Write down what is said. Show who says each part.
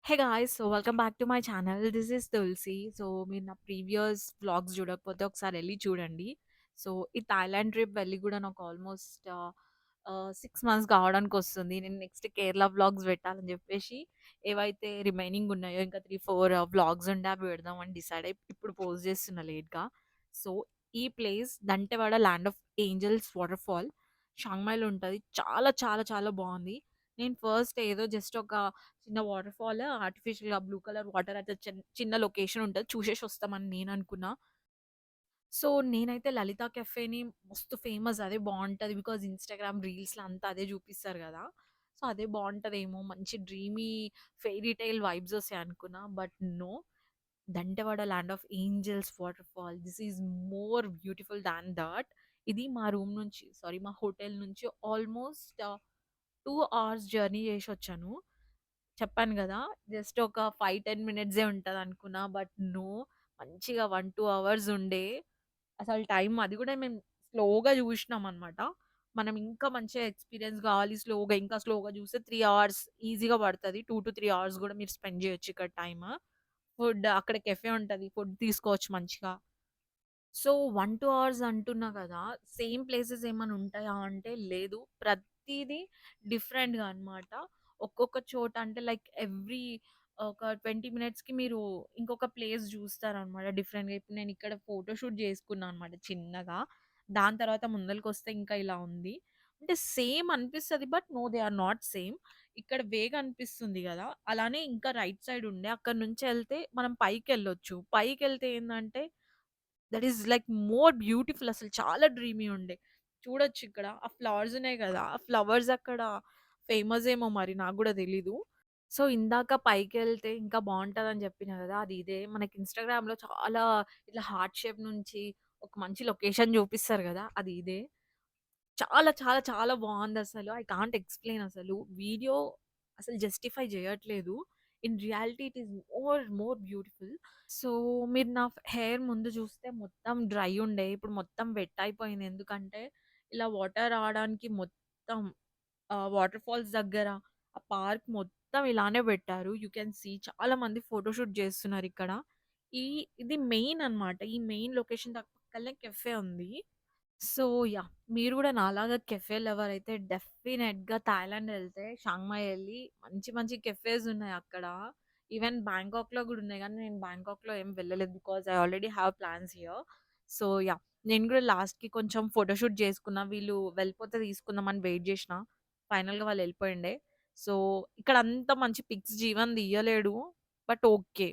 Speaker 1: Hey guys! So, welcome back to my channel. This is Tulasi. So, మీరు నా previous vlogs చూడకపోతే ఒకసారి ఎళ్లి చూడండి. సో, ఈ థాయిలాండ్ ట్రిప్ వెళ్ళి గూడా నాకు ఆల్మోస్ట్ 6 మంత్స్ కావడానికొస్తుంది. నేను నెక్స్ట్ కేరళ వ్లాగ్స్ పెట్టాలని జెప్పేసి, ఏవైతే రిమైనింగ్ ఉన్నాయో ఇంకా 3, 4 వ్లాగ్స్ ఉండే అవి పెడదామని డిసైడ్ అయ్యి ఇప్పుడు పోస్ట్ చేస్తున్నా లేట్‌గా. సో, ఈ place Dantewada land of angels waterfall షాంగ్‌మైలో ఉంటది. చాలా చాలా చాలా బావుంది. నేను ఫస్ట్ ఏదో జస్ట్ ఒక చిన్న వాటర్ ఫాల్ ఆర్టిఫిషియల్‌గా బ్లూ కలర్ వాటర్ అయితే చిన్న లొకేషన్ ఉంటది. చూసేసి వస్తామని నేననుకున్నా. సో, నేనైతే లలిత కెఫేని మస్తు ఫేమస్ అదే బావుంటది. బికాజ్ ఇన్‌స్టాగ్రామ్ రీల్స్‌లో అంతా అదే చూపిస్తారు గదా! సో, అదే బావుంటదేమో మంచి డ్రీమీ ఫెయిరీ టేల్ వైబ్స్ వస్తాయనుకున్నా. But no. Dantewada land of angels waterfall. This is more beautiful than that. ఇది మా రూమ్ నుంచి సారీ మా హోటల్ నుంచి ఆల్మోస్ట్ 2 అవర్స్ జర్నీ చేసొచ్చాను. చెప్పాను గదా! జస్ట్ ఒక 5, 10 మినిట్సే ఉంటదనుకున్నా. But no. మంచిగా 1, 2 అవర్స్ ఉండే అసలు టైం అది గూడా మేము స్లోగా జూషినామనమాట. మనం ఇంకా మంచిగా ఎక్స్‌పీరియన్స్ గావాలి స్లోగా, ఇంకా స్లోగా జూస్తే 3 అవర్స్ ఈజీగా పడతది. 2-3 అవర్స్ గూడా మీరు స్పెండ్ జేయొచ్చు ఇక్కడ టైము. ఫుడ్ అక్కడ కెఫే ఉంటది. ఫుడ్ తీసుకోవచ్చు మంచిగా. సో, 1, 2 అవర్స్ అంటున్నా కదా! సేమ్ ప్లేసెస్ ఏమన్నా ఉంటాయా అంటే లేదు. ప్రతీదీ డిఫరెంట్‌గా అన్నమాట. ఒక్కొక్క చోట అంటే లైక్ ఎవ్రీ ఒక 20 మినిట్స్‌కి మీరు ఇంకొక ప్లేస్ జూస్తారనమాట డిఫరెంట్‌గా. ఇప్పుడు నేను ఇక్కడ ఫోటో షూట్ జేసుకున్నా అనమాట చిన్నగా. దాని తర్వాత ముందలకొస్తే ఇంకా ఇలా ఉంది. అంటే సేమ్ అనిపిస్తది. But no they are not same. ఇక్కడ వే కనిపిస్తుంది గదా! అలానే ఇంకా రైట్ సైడ్ ఉండే అక్కడి నుంచెళ్తే మనం పైకెళ్ళొచ్చు. పైకెళ్తే ఏందంటే that is like more beautiful అసలు చాలా డ్రీమీ ఉండే. చూడొచ్చిక్కడ. ఆ ఫ్లవర్స్ ఉన్నాయి గదా! ఆ ఫ్లవర్స్ అక్కడ ఫేమస్ ఏమో మరి నాకు గూడా తెలీదు. సో, ఇందాక పైకెళ్తే ఇంకా బావుంటదని జెప్పినా గదా! అది ఇదే. మనకి ఇన్‌స్టాగ్రామ్‌లో చాలా ఇట్లా హార్ట్ షేప్ నుంచి ఒక మంచి లొకేషన్ జూపిస్తారు గదా! అది ఇదే. చాలా చాలా చాలా బావుందసలు. ఐ కాంట్ ఎక్స్‌ప్లెయిన్ అసలు. వీడియో అసలు జస్టిఫై జేయట్లేదు. In reality it is more beautiful. So, మీరు నా హెయిర్ ముందు చూస్తే మొత్తం డ్రై ఉండే. ఇప్పుడు మొత్తం వెట్ అయిపోయింది. ఎందుకంటే, ఇలా వాటర్ రావడానికి మొత్తం వాటర్ ఫాల్స్ దగ్గర ఆ పార్క్ మొత్తం ఇలానే పెట్టారు. యూ కెన్ సీ చాలా మంది ఫోటో షూట్ చేస్తున్నారిక్కడ. ఈ ఇది మెయిన్ అన్నమాట. ఈ మెయిన్ లొకేషన్ పక్కలనే కెఫే ఉంది. So, yeah! మీరు గూడా నాలాగా కెఫే లవర్ అయితే డెఫినెట్‌గా థాయిలాండ్ ఎళ్తే షాంగ్ మై ఎళ్లి మంచి మంచి కెఫేస్ ఉన్నాయక్కడ. ఈవెన్ బ్యాంకాక్‌లో గూడా ఉన్నాయి గానీ, నేను బ్యాంకాక్‌లో ఏం వెళ్ళలేదు. Because I already have plans here. So, yeah! నేను గూడా లాస్ట్‌కి కొంచెం ఫోటో షూట్ జేసుకున్నా. వీళ్ళు వెళ్ళిపోతే తీసుకుందామని వెయిట్ జేషినా. ఫైనల్‌గా వాళ్ళు ఎళ్ళిపోయుండే. సో, ఇక్కడంతా మంచి పిక్స్ జీవన్ తీయలేడు. But okay.